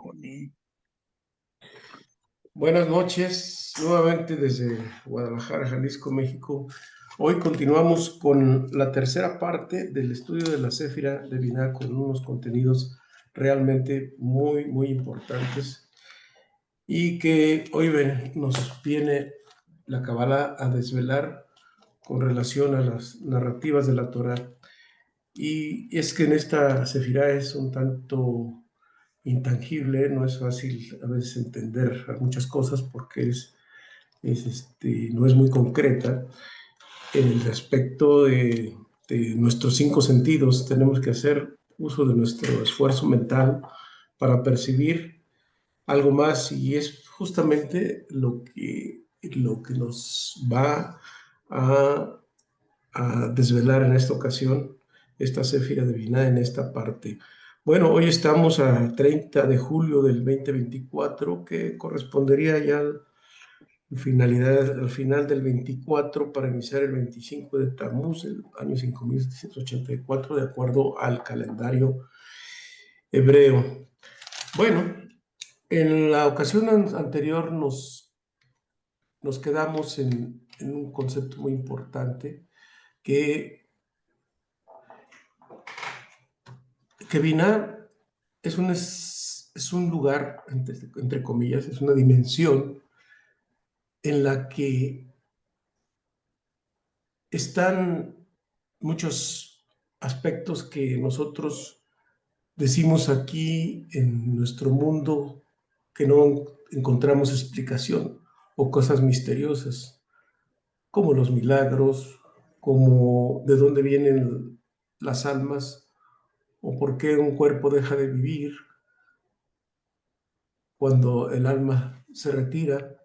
Connie. Buenas noches, nuevamente desde Guadalajara, Jalisco, México. Hoy continuamos con la tercera parte del estudio de la Séfira de Binah con unos contenidos realmente muy importantes y que hoy nos viene la Kabbalah a desvelar con relación a las narrativas de la Torá. Y es que en esta Séfira es un tanto intangible, no es fácil a veces entender muchas cosas porque no es muy concreta. En el aspecto de nuestros cinco sentidos, tenemos que hacer uso de nuestro esfuerzo mental para percibir algo más, y es justamente lo que nos va a, a desvelar en esta ocasión esta Séfira de Binah en esta parte. Bueno, hoy estamos a 30 de julio del 2024, que correspondería ya al final del 24 para iniciar el 25 de Tammuz, el año 5784, de acuerdo al calendario hebreo. Bueno, en la ocasión anterior nos quedamos en un concepto muy importante, que Binah es un lugar, entre comillas, es una dimensión en la que están muchos aspectos que nosotros decimos aquí en nuestro mundo que no encontramos explicación, o cosas misteriosas, como los milagros, como de dónde vienen las almas, o por qué un cuerpo deja de vivir cuando el alma se retira,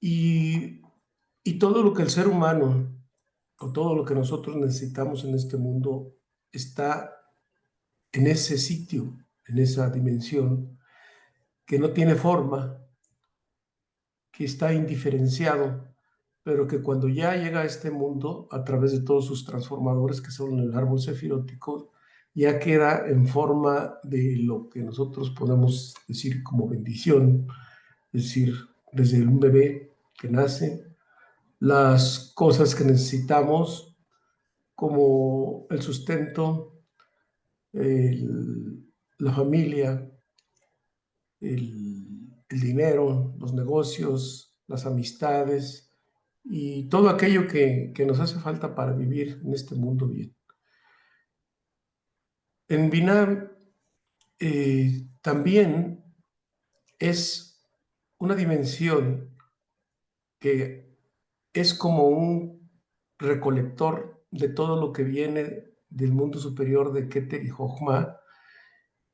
y, y todo lo que el ser humano, o todo lo que nosotros necesitamos en este mundo, está en ese sitio, en esa dimensión, que no tiene forma, que está indiferenciado, pero que cuando ya llega a este mundo, a través de todos sus transformadores, que son el árbol sefirótico, ya queda en forma de lo que nosotros podemos decir como bendición, es decir, desde un bebé que nace, las cosas que necesitamos, como el sustento, la familia, el dinero, los negocios, las amistades y todo aquello que nos hace falta para vivir en este mundo bien. En Binah también es una dimensión que es como un recolector de todo lo que viene del mundo superior de Keter y Jochma,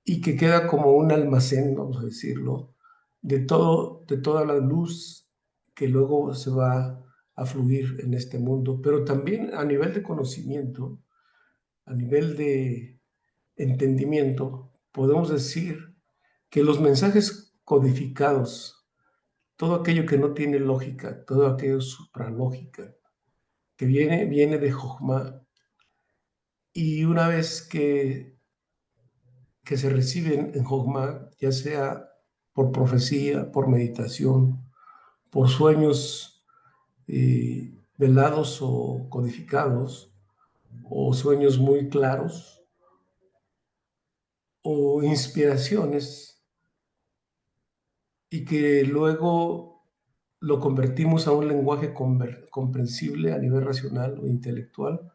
y que queda como un almacén, vamos a decirlo, de toda la luz que luego se va a fluir en este mundo, pero también a nivel de conocimiento, a nivel de entendimiento, podemos decir que los mensajes codificados, todo aquello que no tiene lógica, todo aquello supralógica, que viene de Jochma, y una vez que se reciben en Jochma, ya sea por profecía, por meditación, por sueños velados o codificados, o sueños muy claros, o inspiraciones, y que luego lo convertimos a un lenguaje comprensible a nivel racional o intelectual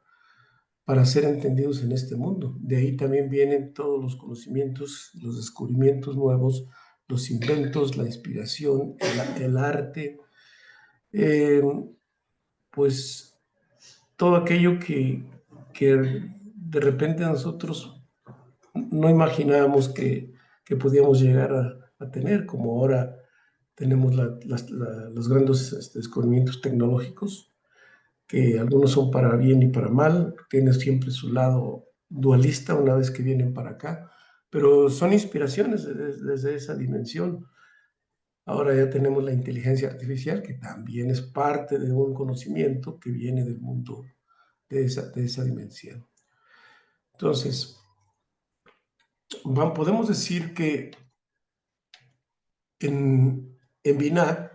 para ser entendidos en este mundo. De ahí también vienen todos los conocimientos, los descubrimientos nuevos, los inventos, la inspiración, el arte, eh, pues todo aquello que de repente nosotros no imaginábamos que podíamos llegar a tener, como ahora tenemos los grandes descubrimientos tecnológicos, que algunos son para bien y para mal, tiene siempre su lado dualista una vez que vienen para acá, pero son inspiraciones desde esa dimensión. Ahora ya tenemos la inteligencia artificial, que también es parte de un conocimiento que viene del mundo de esa dimensión. Entonces, podemos decir que en Binah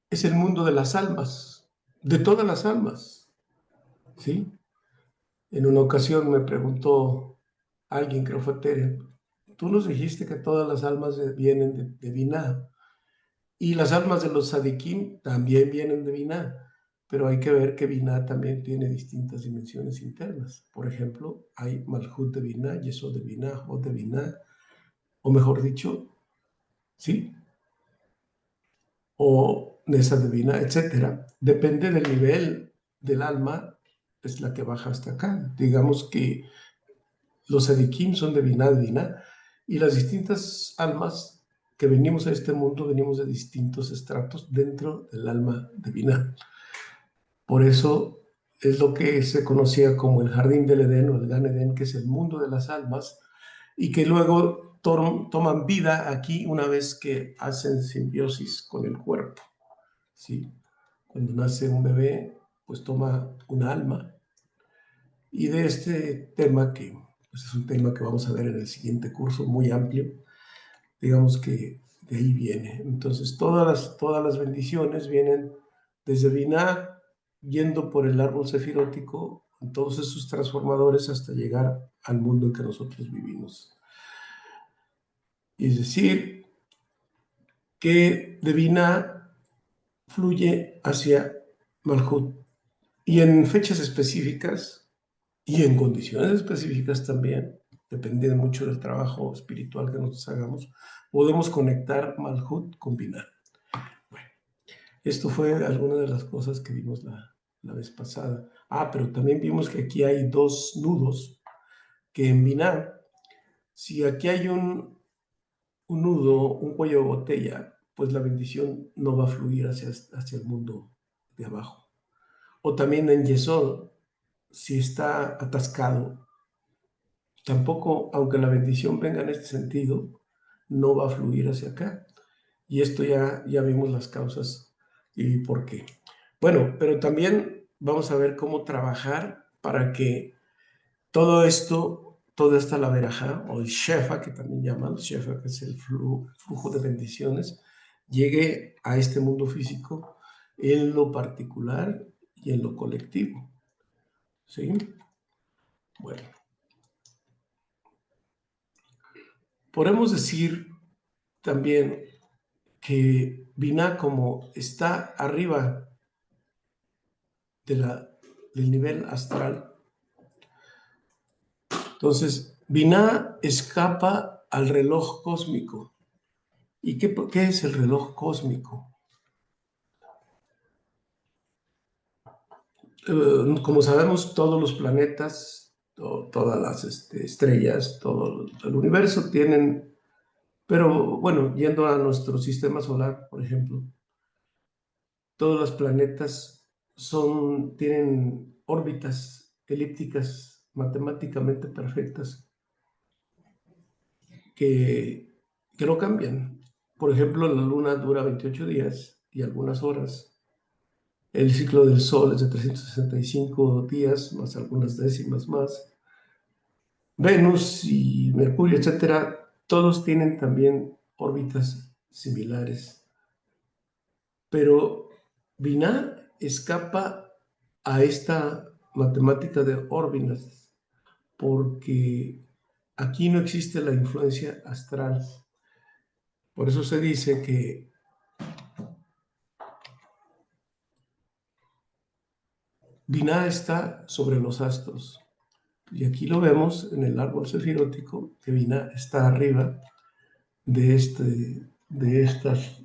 es el mundo de las almas, de todas las almas, ¿sí? En una ocasión me preguntó alguien, creo fue Tere, tú nos dijiste que todas las almas vienen de Binah, y las almas de los Sadikim también vienen de Binah, pero hay que ver que Binah también tiene distintas dimensiones internas. Por ejemplo, hay Malhut de Binah, Yesod de Binah, Hod de Binah, o mejor dicho, ¿sí? O Nesa de Binah, etc. Depende del nivel del alma, es la que baja hasta acá. Digamos que los Sadikim son de Binah, y las distintas almas que venimos a este mundo, venimos de distintos estratos dentro del alma de Binah. Por eso es lo que se conocía como el Jardín del Edén o el Gan Edén, que es el mundo de las almas, y que luego toman vida aquí una vez que hacen simbiosis con el cuerpo, ¿sí? Cuando nace un bebé, pues toma una alma. Y de este tema, que pues es un tema que vamos a ver en el siguiente curso, muy amplio, digamos que de ahí viene. Entonces, todas las bendiciones vienen desde Binah, yendo por el árbol sefirótico, en todos esos transformadores hasta llegar al mundo en que nosotros vivimos. Es decir, que de Binah fluye hacia Malhut. Y en fechas específicas y en condiciones específicas también, depende mucho del trabajo espiritual que nosotros hagamos, podemos conectar Malhut con Binah. Bueno, esto fue alguna de las cosas que vimos la vez pasada. Pero también vimos que aquí hay dos nudos, que en Binah, si aquí hay un nudo, un cuello de botella, pues la bendición no va a fluir hacia el mundo de abajo. O también en Yesod, si está atascado, tampoco, aunque la bendición venga en este sentido, no va a fluir hacia acá. Y esto ya vimos las causas y por qué. Bueno, pero también vamos a ver cómo trabajar para que todo esto, toda esta la verajá, o el shefa, que también llaman shefa, que es el flujo de bendiciones, llegue a este mundo físico en lo particular y en lo colectivo. ¿Sí? Bueno, podemos decir también que Binah, como está arriba del nivel astral, entonces Binah escapa al reloj cósmico. ¿Y qué es el reloj cósmico? Como sabemos, todos los planetas, todas las estrellas, todo el universo tienen, pero bueno, yendo a nuestro sistema solar, por ejemplo, todos los planetas tienen órbitas elípticas matemáticamente perfectas que no cambian. Por ejemplo, la Luna dura 28 días y algunas horas. El ciclo del Sol es de 365 días, más algunas décimas más. Venus y Mercurio, etcétera, todos tienen también órbitas similares. Pero Binah escapa a esta matemática de órbitas porque aquí no existe la influencia astral. Por eso se dice que Binah está sobre los astros. Y aquí lo vemos en el árbol sefirótico, que Binah está arriba de, de estas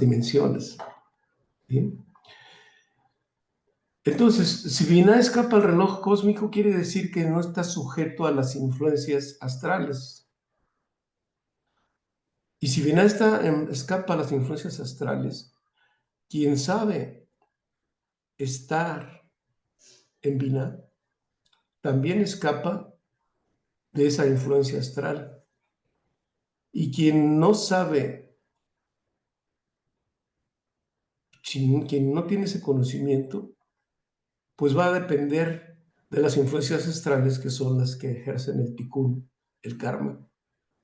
dimensiones. ¿Sí? Entonces, si Binah escapa al reloj cósmico, quiere decir que no está sujeto a las influencias astrales. Y si Binah escapa a las influencias astrales, quien sabe estar en Binah también escapa de esa influencia astral. Y quien no sabe, quien no tiene ese conocimiento, pues va a depender de las influencias astrales, que son las que ejercen el tikkun, el karma,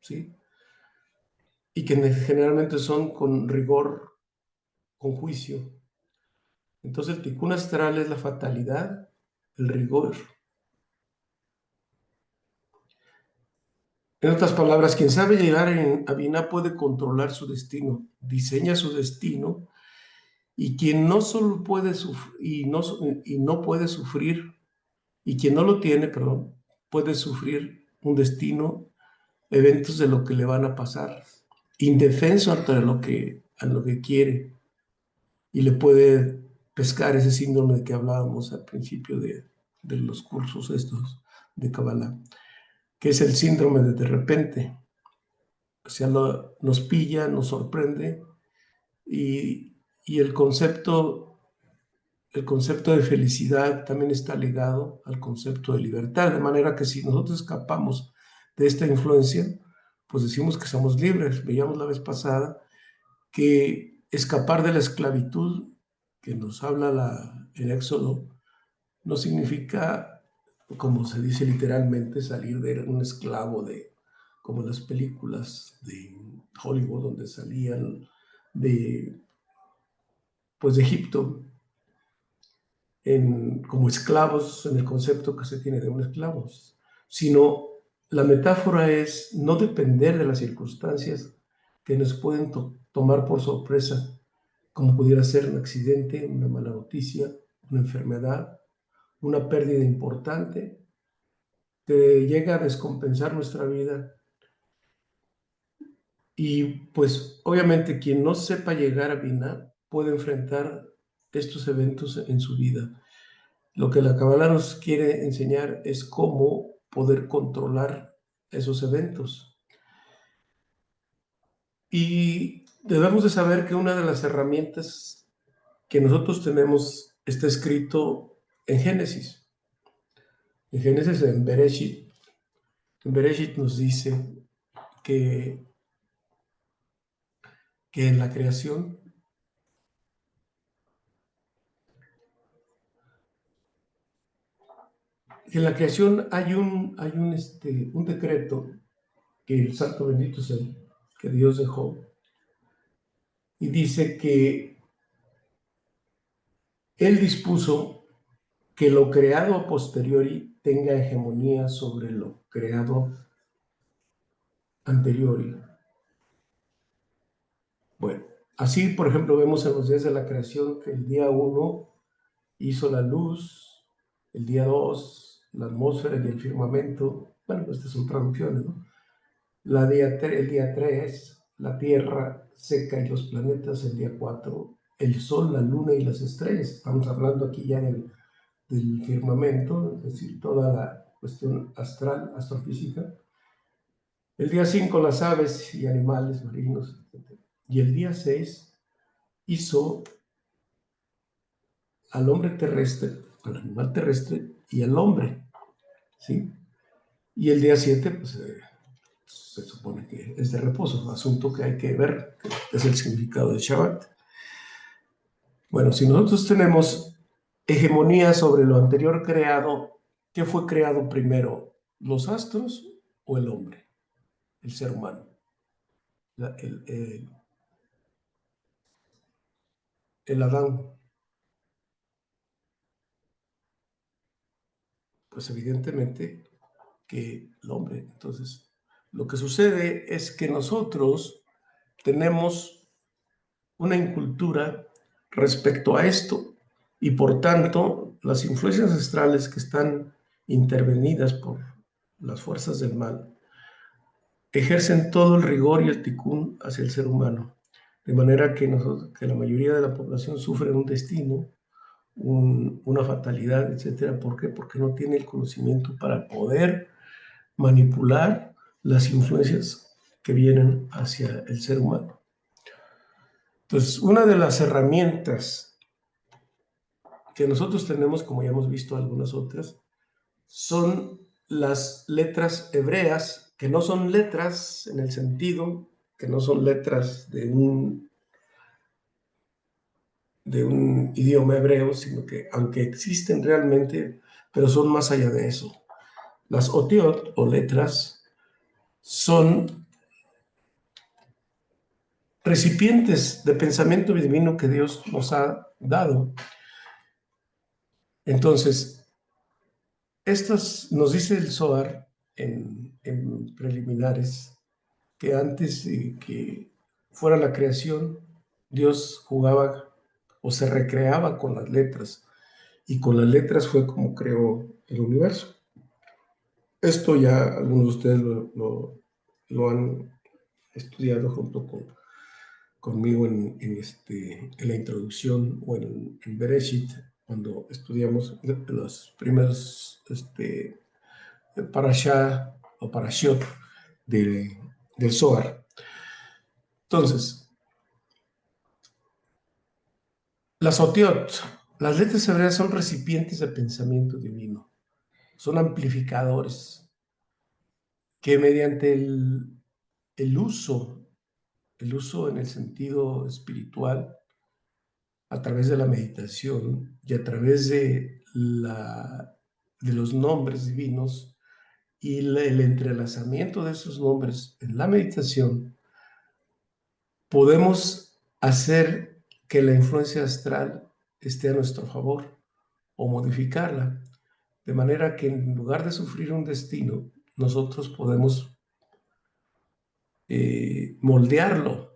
¿sí? y que generalmente son con rigor, con juicio. Entonces el tikkun astral es la fatalidad, el rigor. En otras palabras, quien sabe llegar a Binah puede controlar su destino, diseña su destino, y quien no solo puede sufrir y no puede sufrir, y quien no lo tiene, perdón, puede sufrir un destino, eventos de lo que le van a pasar, indefenso ante a lo que quiere, y le puede pescar ese síndrome de que hablábamos al principio de los cursos estos de Kabbalah, que es el síndrome de repente. O sea, nos pilla, nos sorprende, y el concepto de felicidad también está ligado al concepto de libertad, de manera que si nosotros escapamos de esta influencia, pues decimos que somos libres. Veíamos la vez pasada que escapar de la esclavitud que nos habla el Éxodo no significa, como se dice literalmente, salir de un esclavo como las películas de Hollywood donde salían de, pues de Egipto como esclavos en el concepto que se tiene de un esclavo, sino la metáfora es no depender de las circunstancias que nos pueden tomar por sorpresa, como pudiera ser un accidente, una mala noticia, una enfermedad, una pérdida importante, que llega a descompensar nuestra vida. Y pues obviamente quien no sepa llegar a Binah puede enfrentar estos eventos en su vida. Lo que la Kabbalah nos quiere enseñar es cómo poder controlar esos eventos. Y debemos de saber que una de las herramientas que nosotros tenemos está escrito en Génesis. En Génesis, en Bereshit. En Bereshit nos dice que, que en la creación, un decreto que el santo bendito es él, que Dios dejó, y dice que él dispuso que lo creado a posteriori tenga hegemonía sobre lo creado anteriori. Bueno, así por ejemplo vemos en los días de la creación que el día 1 hizo la luz, el día 2 la atmósfera y el firmamento. Bueno, pues estas son traducciones, ¿no? El día 3 la tierra seca y los planetas, el día 4 el sol, la luna y las estrellas. Estamos hablando aquí ya del firmamento, es decir, toda la cuestión astral, astrofísica. El día 5 las aves y animales marinos, etc. Y el día 6 hizo al hombre terrestre, al animal terrestre y al hombre, ¿sí? Y el día 7 pues se supone que es de reposo, asunto que hay que ver, que es el significado de Shabbat. Bueno, si nosotros tenemos hegemonía sobre lo anterior creado, ¿qué fue creado primero? ¿Los astros o el hombre, el ser humano? El Adán. Pues evidentemente que el hombre. Entonces, lo que sucede es que nosotros tenemos una incultura respecto a esto, y por tanto las influencias astrales que están intervenidas por las fuerzas del mal ejercen todo el rigor y el tikkun hacia el ser humano, de manera que la mayoría de la población sufre un destino, una fatalidad, etcétera. ¿Por qué? Porque no tiene el conocimiento para poder manipular las influencias que vienen hacia el ser humano. Entonces, una de las herramientas que nosotros tenemos, como ya hemos visto algunas otras, son las letras hebreas, que no son letras en el sentido, que no son letras de un idioma hebreo, sino que aunque existen realmente, pero son más allá de eso. Las otiot o letras son recipientes de pensamiento divino que Dios nos ha dado. Entonces, estos nos dice el Zohar en preliminares que antes de que fuera la creación, Dios jugaba o se recreaba con las letras, y con las letras fue como creó el universo. Esto ya algunos de ustedes lo han estudiado junto conmigo en la introducción o en Bereshit, cuando estudiamos los primeros parashá o parashiot del Zohar. Entonces, las otiot, las letras hebreas son recipientes de pensamiento divino, son amplificadores que mediante el uso en el sentido espiritual, a través de la meditación y a través de los nombres divinos y el entrelazamiento de esos nombres en la meditación, podemos hacer que la influencia astral esté a nuestro favor o modificarla, de manera que en lugar de sufrir un destino, nosotros podemos moldearlo.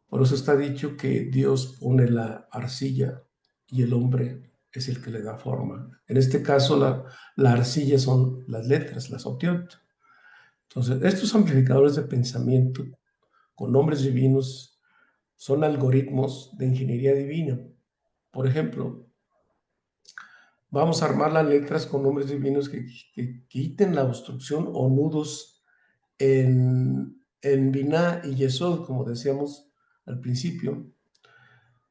Por eso está dicho que Dios pone la arcilla y el hombre es el que le da forma. En este caso, la arcilla son las letras, las otiot. Entonces, estos amplificadores de pensamiento con nombres divinos son algoritmos de ingeniería divina. Por ejemplo, vamos a armar las letras con nombres divinos que quiten la obstrucción o nudos en Binah y Yesod, como decíamos al principio.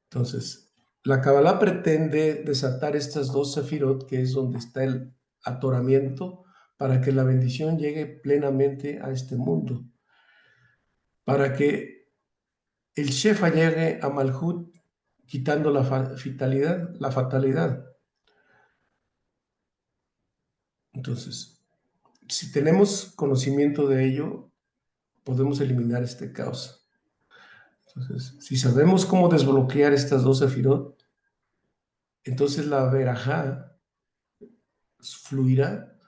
Entonces, la Kabbalah pretende desatar estas dos sefirot, que es donde está el atoramiento, para que la bendición llegue plenamente a este mundo, para que el Shefa llegue a Malhut, quitando la fatalidad. Entonces, si tenemos conocimiento de ello, podemos eliminar este caos. Entonces, si sabemos cómo desbloquear estas dos sefirot, entonces la verajá fluirá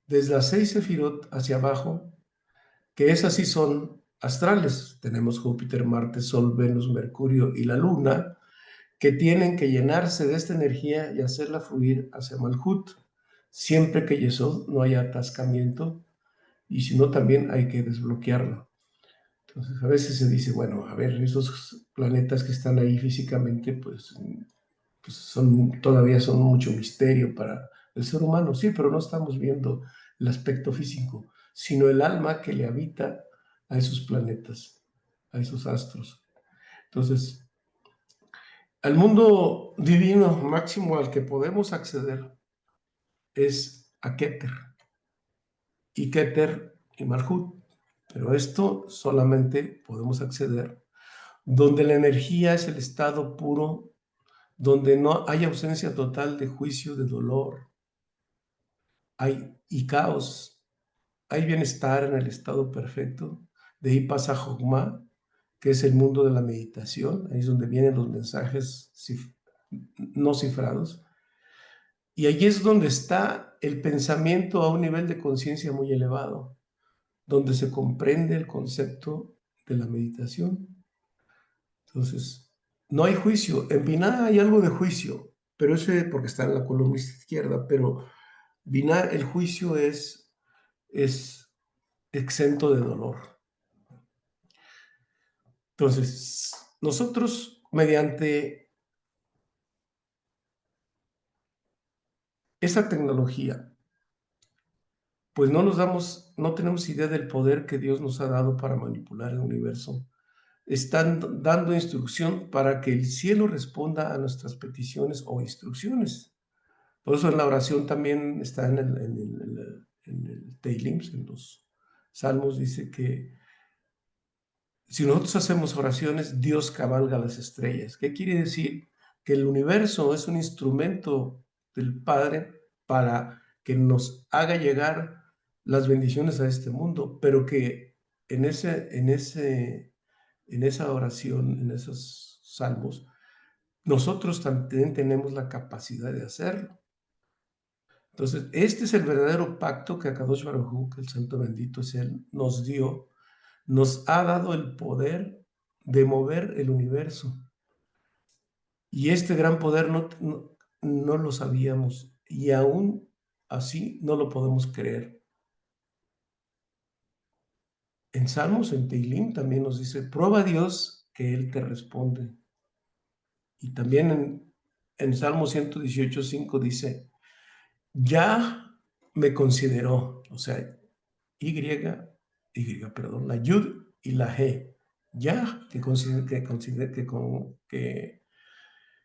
desde las 6 sefirot hacia abajo, que esas sí son astrales. Tenemos Júpiter, Marte, Sol, Venus, Mercurio y la Luna, que tienen que llenarse de esta energía y hacerla fluir hacia Malhut, siempre que Yesod no haya atascamiento, y si no, también hay que desbloquearlo. Entonces, a veces se dice, bueno, a ver, esos planetas que están ahí físicamente, pues todavía son mucho misterio para el ser humano, sí, pero no estamos viendo el aspecto físico, sino el alma que le habita a esos planetas, a esos astros. Entonces, al mundo divino máximo al que podemos acceder es a Keter y Malhut, pero esto solamente podemos acceder donde la energía es el estado puro, donde no hay ausencia total de juicio, de dolor, y caos, hay bienestar en el estado perfecto. De ahí pasa Jogma, que es el mundo de la meditación, ahí es donde vienen los mensajes no cifrados. Y allí es donde está el pensamiento a un nivel de conciencia muy elevado, donde se comprende el concepto de la meditación. Entonces, no hay juicio. En Binah hay algo de juicio, pero ese porque está en la columna izquierda, pero Binah, el juicio es exento de dolor. Entonces, nosotros mediante esa tecnología, pues no tenemos idea del poder que Dios nos ha dado para manipular el universo. Están dando instrucción para que el cielo responda a nuestras peticiones o instrucciones. Por eso en la oración también está en el Teilim, en los Salmos, dice que si nosotros hacemos oraciones, Dios cabalga las estrellas. ¿Qué quiere decir? Que el universo es un instrumento del Padre para que nos haga llegar las bendiciones a este mundo, pero que en ese en esa oración, en esos salmos, nosotros también tenemos la capacidad de hacerlo. Entonces, este es el verdadero pacto que Akadosh Baruj Hu, que el Santo Bendito es Él, nos dio, nos ha dado el poder de mover el universo. Y este gran poder no lo sabíamos y aún así no lo podemos creer. En Salmos, en Teilim también nos dice, prueba a Dios que Él te responde. Y también en Salmo 118:5 dice, ya me consideró, o sea, perdón, la Yud y la G, ya que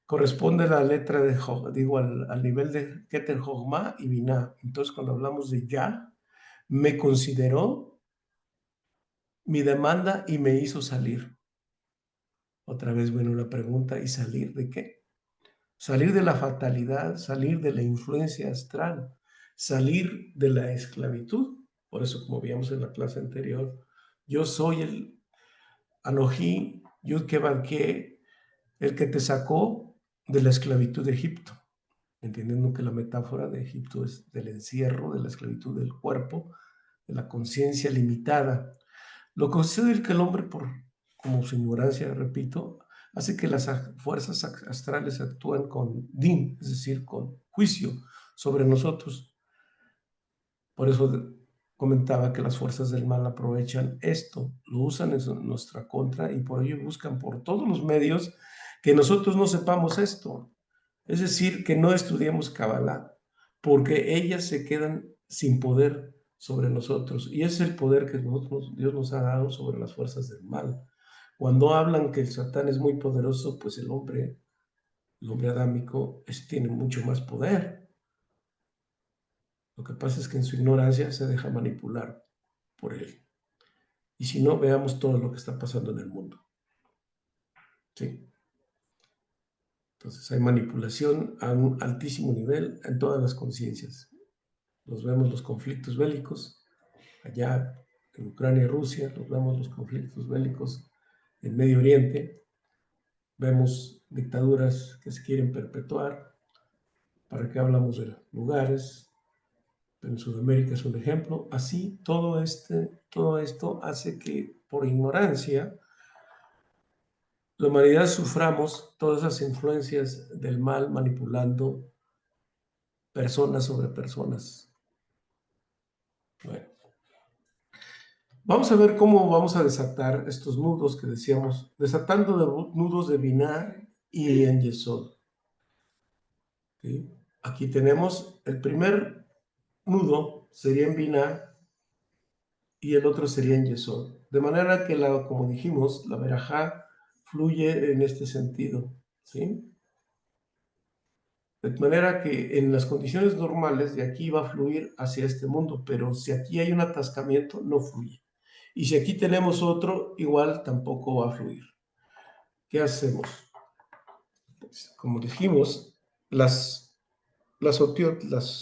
corresponde a la letra de, digo, al nivel de Keter Jochma y Binah. Entonces, cuando hablamos de ya, me consideró mi demanda y me hizo salir. Otra vez, bueno, la pregunta, ¿y salir de qué? Salir de la fatalidad, salir de la influencia astral, salir de la esclavitud. Por eso, como vimos en la clase anterior, yo soy el Anojí, Yud Kevadke, el que te sacó de la esclavitud de Egipto, entendiendo que la metáfora de Egipto es del encierro, de la esclavitud del cuerpo, de la conciencia limitada. Lo que sucede es que el hombre, como su ignorancia, repito, hace que las fuerzas astrales actúen con din, es decir, con juicio sobre nosotros. Por eso comentaba que las fuerzas del mal aprovechan esto, lo usan en nuestra contra y por ello buscan por todos los medios que nosotros no sepamos esto. Es decir, que no estudiemos Kabbalah, porque ellas se quedan sin poder sobre nosotros. Y ese es el poder que Dios nos ha dado sobre las fuerzas del mal. Cuando hablan que el Satán es muy poderoso, pues el hombre adámico, tiene mucho más poder. Lo que pasa es que en su ignorancia se deja manipular por él. Y si no, veamos todo lo que está pasando en el mundo. ¿Sí? Entonces hay manipulación a un altísimo nivel en todas las conciencias. Los vemos los conflictos bélicos allá en Ucrania y Rusia, los vemos los conflictos bélicos en Medio Oriente, vemos dictaduras que se quieren perpetuar. ¿Para qué hablamos de lugares? En Sudamérica es un ejemplo. Así, todo esto hace que por ignorancia la humanidad suframos todas esas influencias del mal manipulando personas sobre personas. Bueno, vamos a ver cómo vamos a desatar estos nudos que decíamos, desatando nudos de Binah y en Yesod. ¿Sí? Aquí tenemos el primer nudo, sería en Binah, y el otro sería en Yesod. De manera que, como dijimos, la verajá fluye en este sentido. ¿Sí? De manera que en las condiciones normales de aquí va a fluir hacia este mundo, pero si aquí hay un atascamiento, no fluye. Y si aquí tenemos otro, igual tampoco va a fluir. ¿Qué hacemos? Pues, como dijimos, las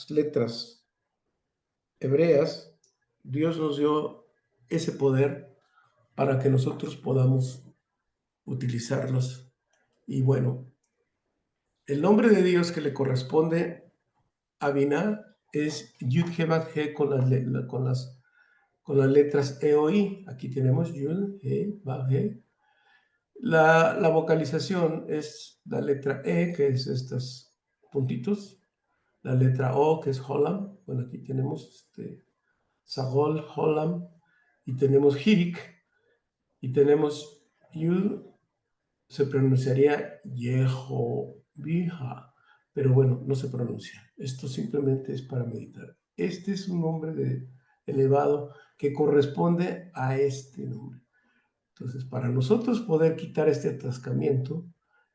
letras hebreas, Dios nos dio ese poder para que nosotros podamos utilizarlos. Y bueno, el nombre de Dios que le corresponde a Binah es Yud He Vav He con las letras E o I. Aquí tenemos Yud He Vav He. La vocalización es la letra E, que es estos puntitos, la letra O, que es Holam. Bueno, aquí tenemos Sagol, Holam, y tenemos Hirik, y tenemos Yud, se pronunciaría Yehovija, pero bueno, no se pronuncia. Esto simplemente es para meditar. Este es un nombre elevado que corresponde a este nombre. Entonces, para nosotros poder quitar este atascamiento,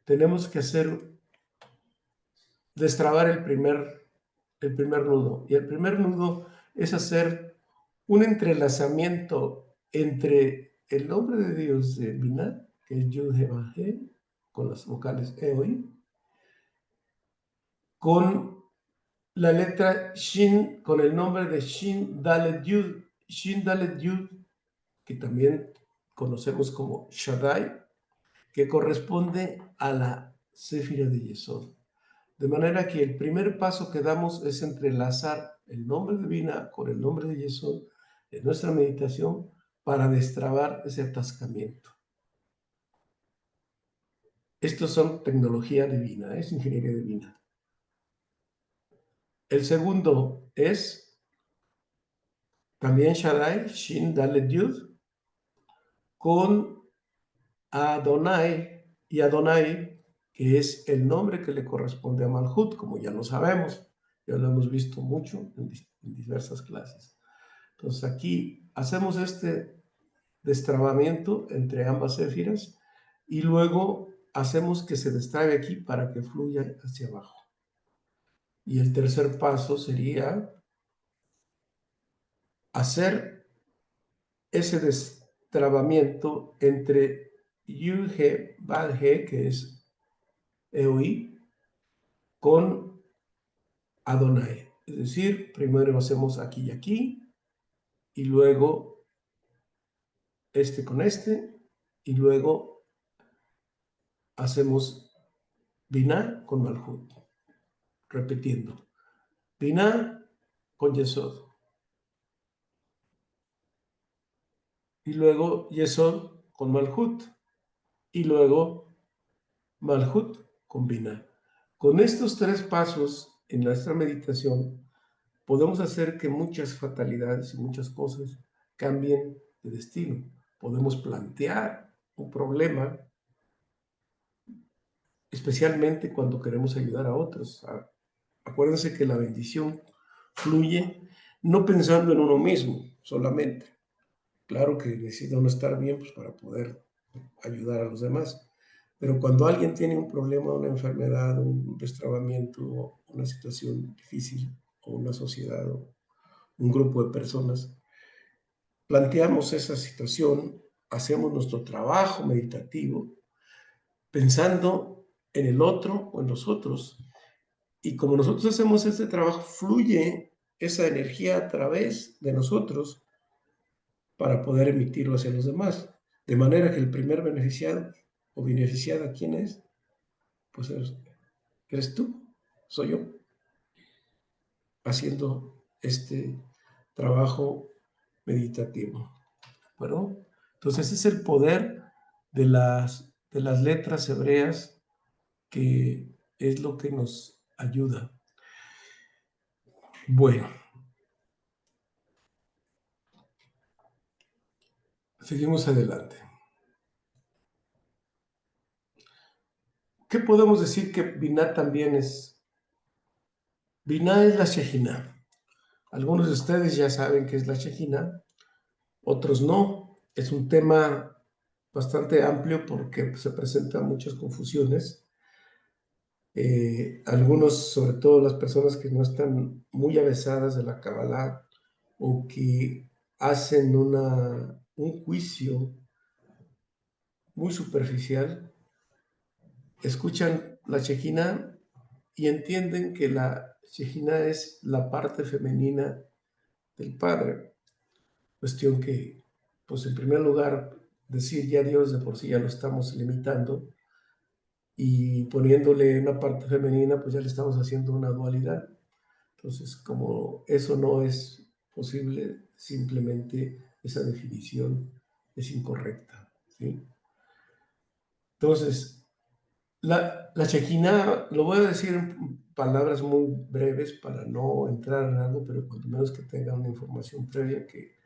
tenemos que destrabar el primer nudo. Y el primer nudo es hacer un entrelazamiento entre el nombre de Dios de Binah, que es Yud He Vav He, con las vocales E o I, con la letra Shin, con el nombre de Shin Dalet Yud, que también conocemos como Shaddai, que corresponde a la Séfira de Yesod. De manera que el primer paso que damos es entrelazar el nombre de Binah con el nombre de Yesod en nuestra meditación para destrabar ese atascamiento. Estos son tecnología divina, es ingeniería divina. El segundo es también Shaddai, Shin Dalet Yud, con Adonai, y Adonai, que es el nombre que le corresponde a Malhut, como ya lo sabemos, ya lo hemos visto mucho en diversas clases. Entonces aquí hacemos este destrabamiento entre ambas éfiras y luego hacemos que se destrabe aquí para que fluya hacia abajo. Y el tercer paso sería hacer ese destrabamiento entre Yud-He, Bad-He, que es EOI, con Adonai. Es decir, primero hacemos aquí y aquí, y luego este con este, y luego hacemos Binah con Malhut, repitiendo. Binah con Yesod. Y luego Yesod con Malhut. Y luego Malhut con Binah. Con estos tres pasos en nuestra meditación podemos hacer que muchas fatalidades y muchas cosas cambien de destino. Podemos plantear un problema, especialmente cuando queremos ayudar a otros. Acuérdense que la bendición fluye no pensando en uno mismo solamente. Claro que necesita uno estar bien pues, para poder ayudar a los demás. Pero cuando alguien tiene un problema, una enfermedad, un destrabamiento, una situación difícil, o una sociedad, o un grupo de personas, planteamos esa situación, hacemos nuestro trabajo meditativo, pensando en el otro o en los otros. Y como nosotros hacemos este trabajo, fluye esa energía a través de nosotros para poder emitirlo hacia los demás. De manera que el primer beneficiado o beneficiada, ¿quién es? Pues eres tú, soy yo, haciendo este trabajo meditativo. Bueno, entonces ese es el poder de las letras hebreas, que es lo que nos ayuda. Bueno, seguimos adelante. ¿Qué podemos decir que Binah también es? Binah es la Shejinah. Algunos de ustedes ya saben qué es la Shejinah, otros no. Es un tema bastante amplio porque se presentan muchas confusiones. Algunos, sobre todo las personas que no están muy avesadas de la Kabbalah o que hacen un juicio muy superficial, escuchan la Shejinah y entienden que la Shejinah es la parte femenina del Padre. Cuestión que, pues en primer lugar, decir ya Dios de por sí ya lo estamos limitando, y poniéndole una parte femenina, pues ya le estamos haciendo una dualidad. Entonces, como eso no es posible, simplemente esa definición es incorrecta, ¿sí? Entonces, la Shejinah, lo voy a decir en palabras muy breves para no entrar en algo, pero cuanto menos que tengan una información previa que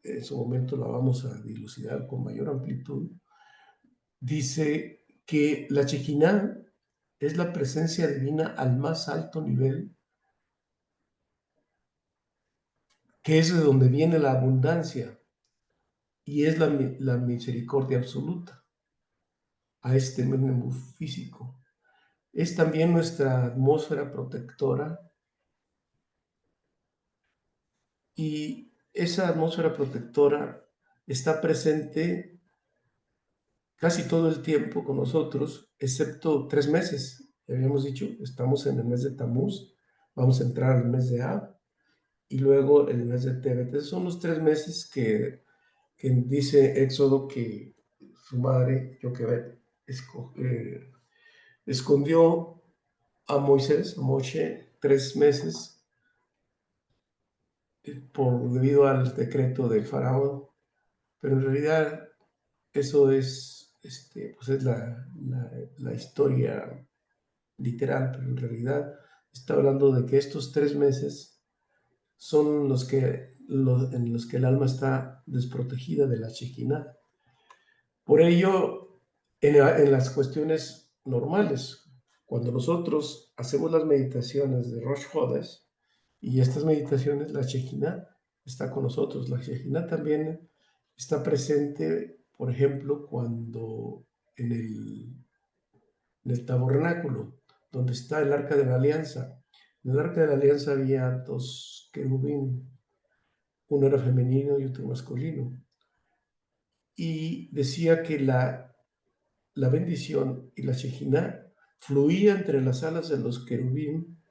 en su momento la vamos a dilucidar con mayor amplitud. Dice que la Shejinah es la presencia divina al más alto nivel, que es de donde viene la abundancia y es la misericordia absoluta a este mundo físico. Es también nuestra atmósfera protectora, y esa atmósfera protectora está presente casi todo el tiempo con nosotros, excepto 3 meses. Ya habíamos dicho, estamos en el mes de Tamuz, vamos a entrar al mes de Ab y luego el mes de Tebet. Esos son los 3 meses que que dice Éxodo que su madre, Joquebed, escondió a Moisés, a Moshe, 3 meses debido al decreto del faraón, pero en realidad eso es, pues es la historia literal, pero en realidad está hablando de que estos 3 meses son en los que el alma está desprotegida de la Shekinah. Por ello, en las cuestiones normales, cuando nosotros hacemos las meditaciones de Rosh Hodesh y estas meditaciones, la Shekinah está con nosotros. La Shekinah también está presente, por ejemplo, cuando en el tabernáculo, donde está el Arca de la Alianza. En el Arca de la Alianza había 2 querubín, uno era femenino y otro masculino. Y decía que la bendición y la Shekinah fluía entre las alas de los querubín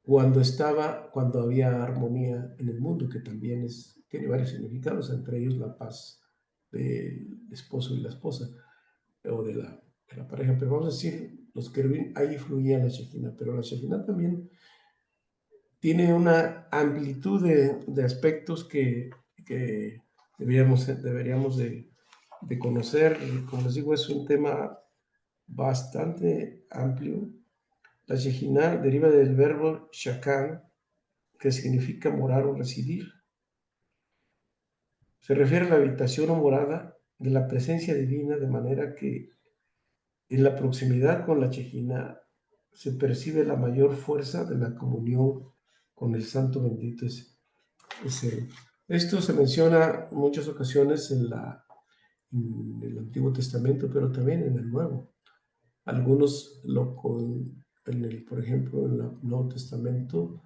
cuando había armonía en el mundo, que también tiene varios significados, entre ellos la paz del esposo y la esposa, o de la pareja. Pero vamos a decir, los querubín, ahí fluía la Shekinah, pero la Shekinah también tiene una amplitud de aspectos que deberíamos de conocer. Y como les digo, es un tema bastante amplio. La Shekinah deriva del verbo shakan, que significa morar o residir. Se refiere a la habitación o morada de la presencia divina, de manera que en la proximidad con la Shekinah se percibe la mayor fuerza de la comunión con el Santo Bendito es Él. Esto se menciona en muchas ocasiones en el Antiguo Testamento, pero también en el Nuevo. Algunos por ejemplo, en el Nuevo Testamento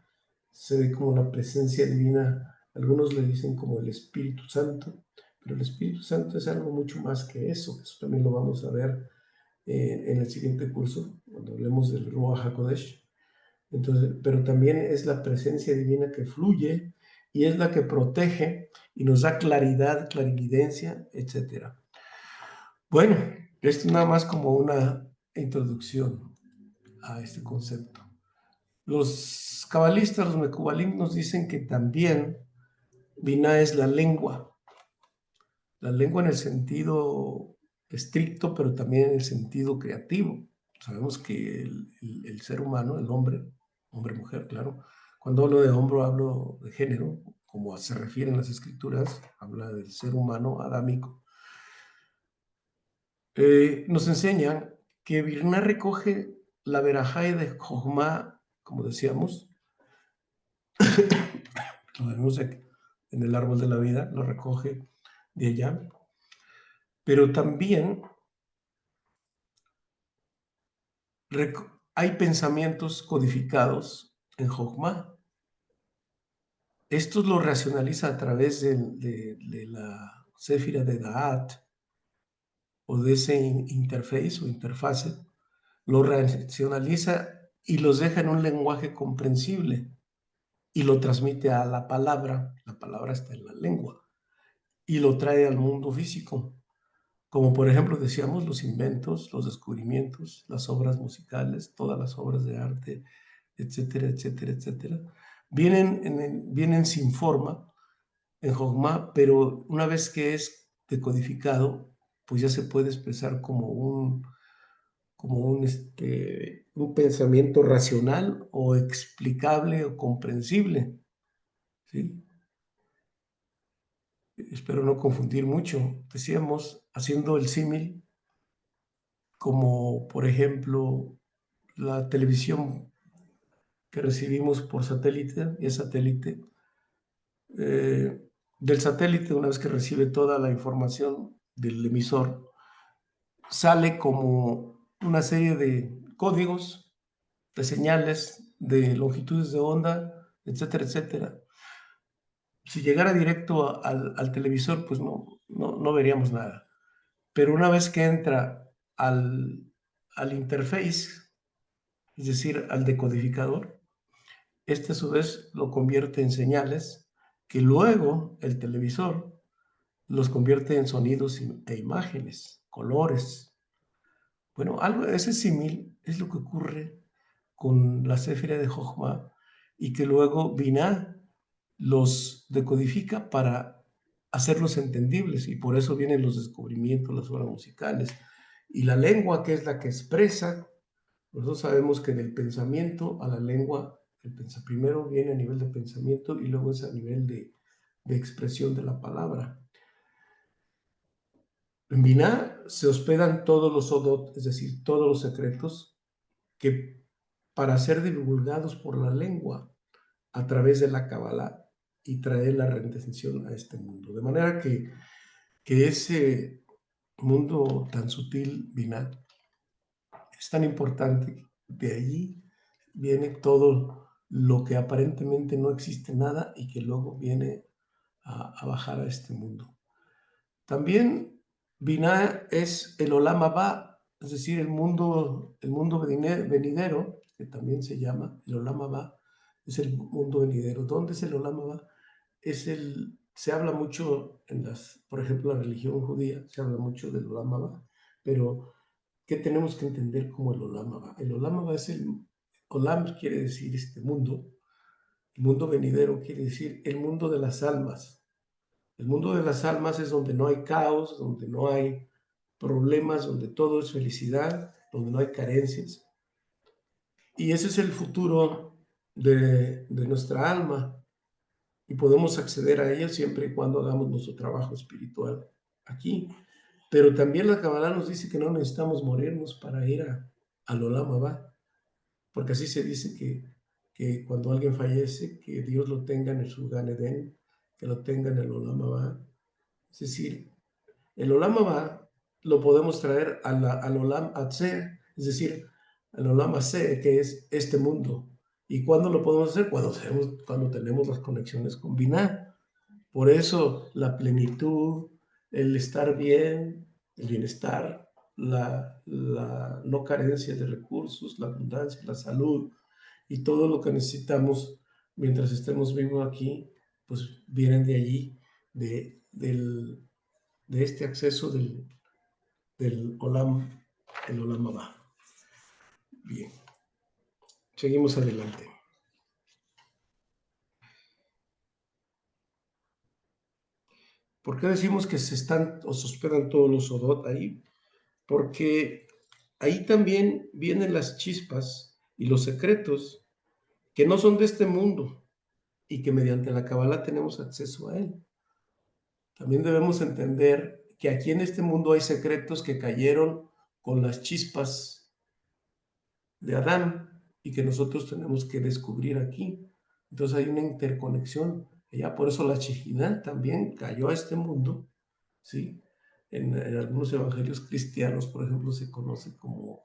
se ve como la presencia divina. Algunos le dicen como el Espíritu Santo, pero el Espíritu Santo es algo mucho más que eso. Eso también lo vamos a ver en el siguiente curso, cuando hablemos del Ruach HaKodesh. Entonces, pero también es la presencia divina que fluye y es la que protege y nos da claridad, clarividencia, etc. Bueno, esto nada más como una introducción a este concepto. Los cabalistas, los mecubalim, nos dicen que también Binah es la lengua en el sentido estricto, pero también en el sentido creativo. Sabemos que el ser humano, el hombre, mujer, claro, cuando hablo de hombre hablo de género, como se refiere en las escrituras, habla del ser humano adámico. Nos enseñan que Birná recoge la verajá de Jochma, como decíamos, lo vemos en el árbol de la vida, lo recoge de allá, pero también hay pensamientos codificados en Jochma. Esto lo racionaliza a través de la Séfira de Da'at, o de ese interface o interfase, lo racionaliza y los deja en un lenguaje comprensible y lo transmite a la palabra está en la lengua, y lo trae al mundo físico, como por ejemplo decíamos los inventos, los descubrimientos, las obras musicales, todas las obras de arte, etcétera, etcétera, etcétera, vienen sin forma en Jogma, pero una vez que es decodificado, pues ya se puede expresar como un pensamiento racional o explicable o comprensible, ¿sí? Espero no confundir mucho. Decíamos, haciendo el símil, como por ejemplo la televisión que recibimos por satélite, y es satélite, del satélite, una vez que recibe toda la información del emisor, sale como una serie de códigos, de señales, de longitudes de onda, etcétera, etcétera. Si llegara directo al televisor, pues no veríamos nada. Pero una vez que entra al interface, es decir, al decodificador, este a su vez lo convierte en señales que luego el televisor los convierte en sonidos e imágenes, colores. Bueno, algo ese símil es lo que ocurre con la Séfira de Jochma y que luego Binah los decodifica para hacerlos entendibles, y por eso vienen los descubrimientos, las obras musicales. Y la lengua, que es la que expresa, nosotros sabemos que del pensamiento a la lengua, primero viene a nivel de pensamiento y luego es a nivel de expresión de la palabra. En Binah se hospedan todos los sodot, es decir, todos los secretos que para ser divulgados por la lengua a través de la Kabbalah y traer la redención a este mundo. De manera que ese mundo tan sutil, Binah, es tan importante. De allí viene todo lo que aparentemente no existe nada y que luego viene a bajar a este mundo. También Binah es el Olam Abba, es decir, el mundo venidero, que también se llama el Olam Abba, es el mundo venidero. ¿Dónde es el Olam Abba? Se habla mucho por ejemplo, la religión judía, se habla mucho del Olam Abba, pero ¿qué tenemos que entender como el Olam Abba? El Olam Abba Olam quiere decir este mundo, el mundo venidero quiere decir el mundo de las almas. El mundo de las almas es donde no hay caos, donde no hay problemas, donde todo es felicidad, donde no hay carencias. Y ese es el futuro de nuestra alma. Y podemos acceder a ella siempre y cuando hagamos nuestro trabajo espiritual aquí. Pero también la Kabbalah nos dice que no necesitamos morirnos para ir al Olam Abba, porque así se dice que cuando alguien fallece, que Dios lo tenga en su Gan Eden, que lo tenga en el Olam Abba. Es decir, el Olam Abba lo podemos traer al Olam Atzer, es decir, al Olam Atzer, que es este mundo. ¿Y cuándo lo podemos hacer? Cuando tenemos las conexiones con Binah. Por eso la plenitud, el estar bien, el bienestar, la no carencia de recursos, la abundancia, la salud y todo lo que necesitamos mientras estemos vivos aquí, pues vienen de allí, de este acceso del Olam, el Olam Abba. Bien, seguimos adelante. ¿Por qué decimos que se hospedan todos los Sodot ahí? Porque ahí también vienen las chispas y los secretos que no son de este mundo y que mediante la Kabbalah tenemos acceso a él. También debemos entender que aquí en este mundo hay secretos que cayeron con las chispas de Adán y que nosotros tenemos que descubrir aquí. Entonces hay una interconexión. Ya por eso la Shejinah también cayó a este mundo, ¿sí? En algunos evangelios cristianos, por ejemplo, se conoce como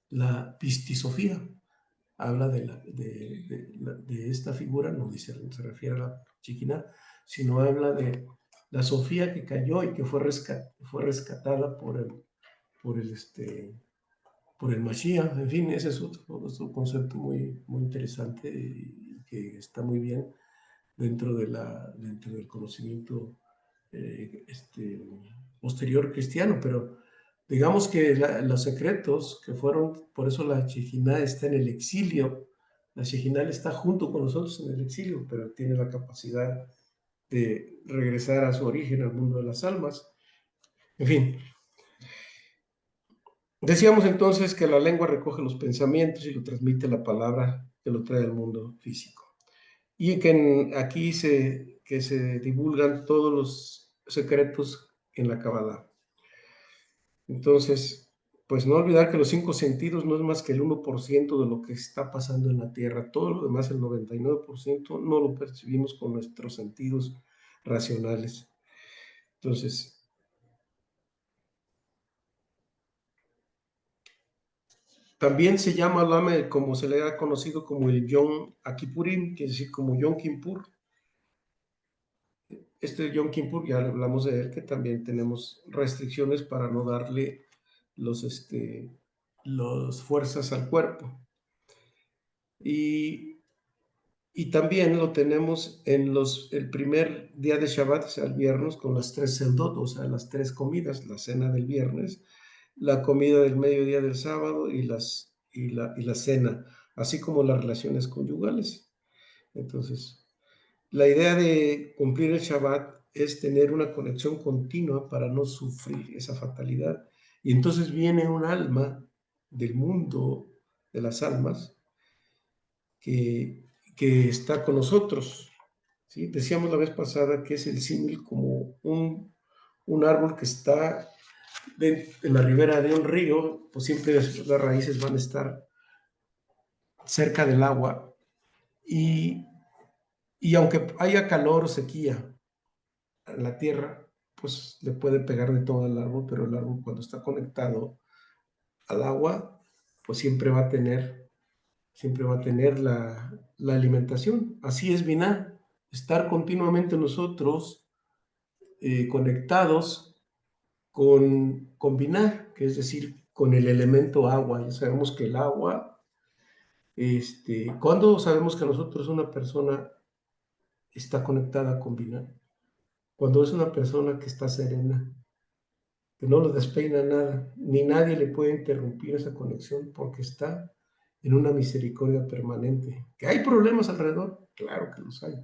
la pistisofía. Habla de esta figura, no dice, no se refiere a la Shejinah, sino habla de la Sofía que cayó y que fue rescatada por el Mashiach. En fin, ese es otro concepto muy, muy interesante y que está muy bien dentro del conocimiento posterior cristiano, pero digamos que los secretos que fueron, por eso la Shejinah está en el exilio. La Shejinah está junto con nosotros en el exilio, pero tiene la capacidad de regresar a su origen, al mundo de las almas. En fin, decíamos entonces que la lengua recoge los pensamientos y lo transmite la palabra que lo trae al mundo físico. Y que aquí se divulgan todos los secretos en la Kabbalah. Entonces, pues no olvidar que los 5 sentidos no es más que el 1% de lo que está pasando en la Tierra. Todo lo demás, el 99%, no lo percibimos con nuestros sentidos racionales. Entonces, también se llama Lame, como se le ha conocido como el Yom Kippurim, que es decir, como Yom Kippur. Este Yom Kippur, ya hablamos de él, que también tenemos restricciones para no darle los fuerzas al cuerpo. Y Y también lo tenemos en el primer día de Shabbat, o sea, el viernes, con las 3 seudot, o sea, las 3 comidas, la cena del viernes, la comida del mediodía del sábado y la cena, así como las relaciones conyugales. Entonces, la idea de cumplir el Shabbat es tener una conexión continua para no sufrir esa fatalidad. Y entonces viene un alma del mundo de las almas que está con nosotros, ¿sí? Decíamos la vez pasada que es el símil como un árbol que está en la ribera de un río, pues siempre las raíces van a estar cerca del agua y, y aunque haya calor o sequía en la tierra, pues le puede pegar de todo al árbol, pero el árbol cuando está conectado al agua, pues siempre va a tener la alimentación. Así es Binah, estar continuamente nosotros conectados con Binah, que es decir, con el elemento agua. Ya sabemos que el agua, ¿cuándo sabemos que nosotros una persona está conectada con Binah? Cuando es una persona que está serena, que no lo despeina nada, ni nadie le puede interrumpir esa conexión porque está en una misericordia permanente. ¿Que hay problemas alrededor? Claro que los hay,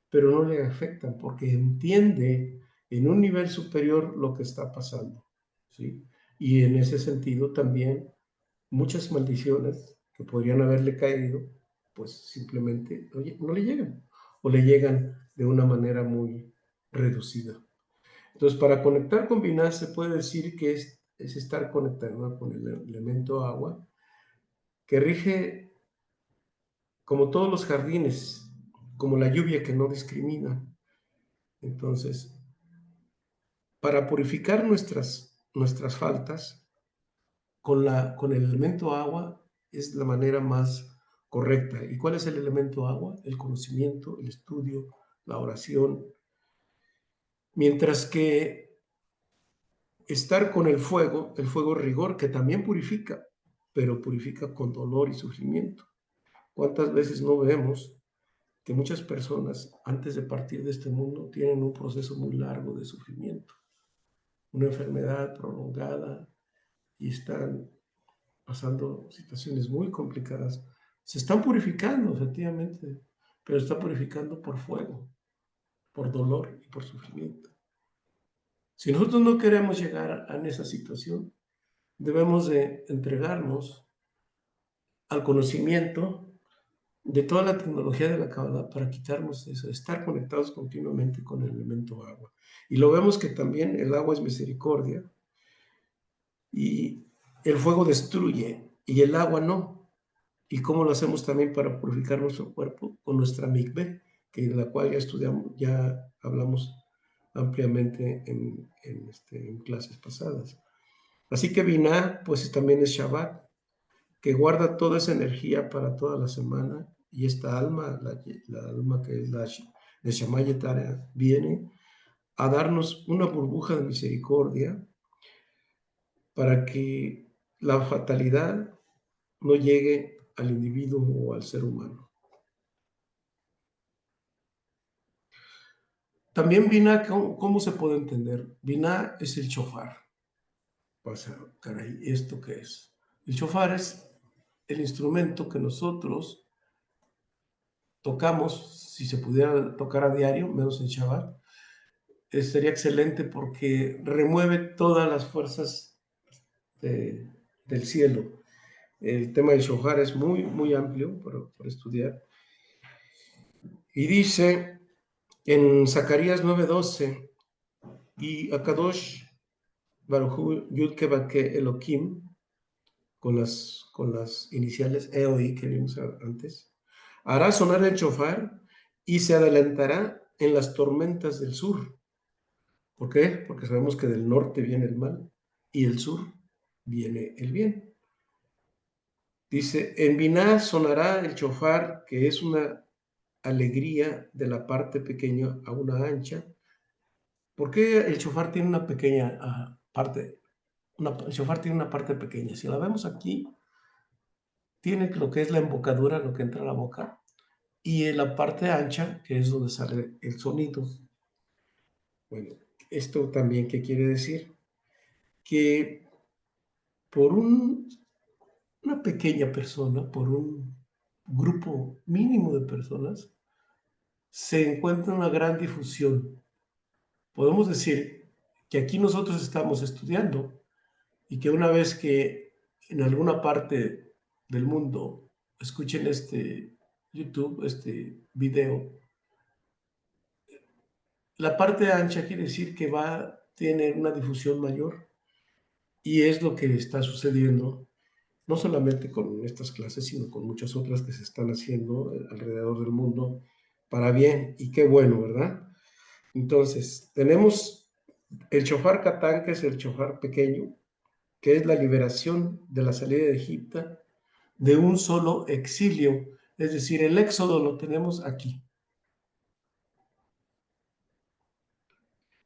pero no le afectan porque entiende en un nivel superior lo que está pasando, ¿sí? Y en ese sentido también muchas maldiciones que podrían haberle caído, pues simplemente no le llegan o le llegan de una manera muy reducida. Entonces, para conectar con Binah se puede decir que es estar conectado con el elemento agua, que rige como todos los jardines, como la lluvia que no discrimina. Entonces, para purificar nuestras faltas, con el elemento agua es la manera más correcta. ¿Y cuál es el elemento agua? El conocimiento, el estudio, la oración. Mientras que estar con el fuego rigor, que también purifica, pero purifica con dolor y sufrimiento. ¿Cuántas veces no vemos que muchas personas antes de partir de este mundo tienen un proceso muy largo de sufrimiento, una enfermedad prolongada y están pasando situaciones muy complicadas? Se están purificando, efectivamente, pero están purificando por fuego, por dolor y por sufrimiento. Si nosotros no queremos llegar a esa situación, debemos de entregarnos al conocimiento de toda la tecnología de la Kabbalah para quitarnos eso, estar conectados continuamente con el elemento agua. Y lo vemos que también el agua es misericordia y el fuego destruye y el agua no. ¿Y cómo lo hacemos también para purificar nuestro cuerpo? Con nuestra mikveh, que de la cual ya estudiamos, ya hablamos ampliamente en clases pasadas. Así que Binah, pues también es Shabbat, que guarda toda esa energía para toda la semana, y esta alma, la alma que es la de Shamayetara, viene a darnos una burbuja de misericordia para que la fatalidad no llegue al individuo o al ser humano. También Binah, ¿cómo se puede entender? Binah es el shofar. Pasa, caray, ¿esto qué es? El shofar es el instrumento que nosotros tocamos, si se pudiera tocar a diario, menos en Shabbat, sería excelente porque remueve todas las fuerzas del cielo. El tema del shofar es muy, muy amplio por estudiar. Y dice en Zacarías 9:12, y Akadosh Baruj Yudke Bake Elohim, con las iniciales EOI que vimos antes, hará sonar el shofar y se adelantará en las tormentas del sur. ¿Por qué? Porque sabemos que del norte viene el mal y del sur viene el bien. Dice, en Binah sonará el shofar, que es una alegría de la parte pequeña a una ancha. ¿Por qué el shofar tiene una pequeña parte? El shofar tiene una parte pequeña. Si la vemos aquí, tiene lo que es la embocadura, lo que entra a la boca, y en la parte ancha, que es donde sale el sonido. Bueno, esto también, ¿qué quiere decir? Que por una pequeña persona, por un grupo mínimo de personas, se encuentra una gran difusión. Podemos decir que aquí nosotros estamos estudiando y que una vez que en alguna parte del mundo escuchen este YouTube, este video, la parte ancha quiere decir que va a tener una difusión mayor y es lo que está sucediendo, no solamente con estas clases, sino con muchas otras que se están haciendo alrededor del mundo para bien, y qué bueno, ¿verdad? Entonces, tenemos el shofar Catán, que es el shofar pequeño, que es la liberación de la salida de Egipto de un solo exilio, es decir, el éxodo lo tenemos aquí.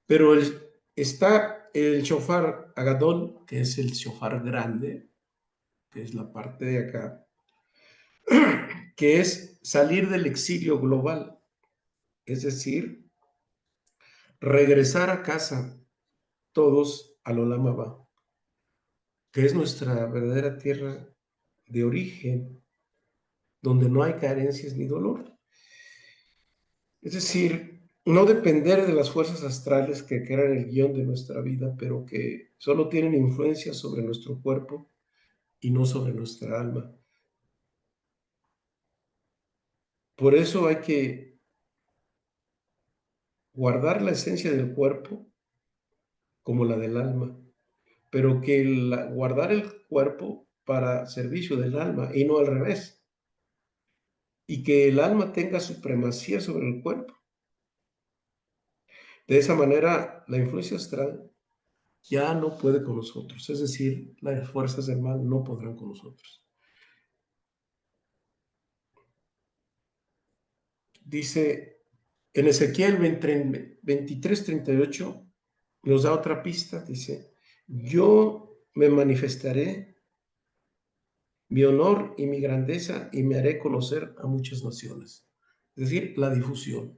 Pero está el shofar Agadol, que es el shofar grande, que es la parte de acá, que es salir del exilio global, es decir, regresar a casa todos al Olam Abba, que es nuestra verdadera tierra de origen, donde no hay carencias ni dolor. Es decir, no depender de las fuerzas astrales que crean el guión de nuestra vida, pero que solo tienen influencia sobre nuestro cuerpo y no sobre nuestra alma. Por eso hay que guardar la esencia del cuerpo como la del alma, pero que guardar el cuerpo para servicio del alma y no al revés, y que el alma tenga supremacía sobre el cuerpo. De esa manera, la influencia astral ya no puede con nosotros, es decir, las fuerzas del mal no podrán con nosotros. Dice en Ezequiel 23:38, nos da otra pista, dice, yo me manifestaré mi honor y mi grandeza y me haré conocer a muchas naciones. Es decir, la difusión.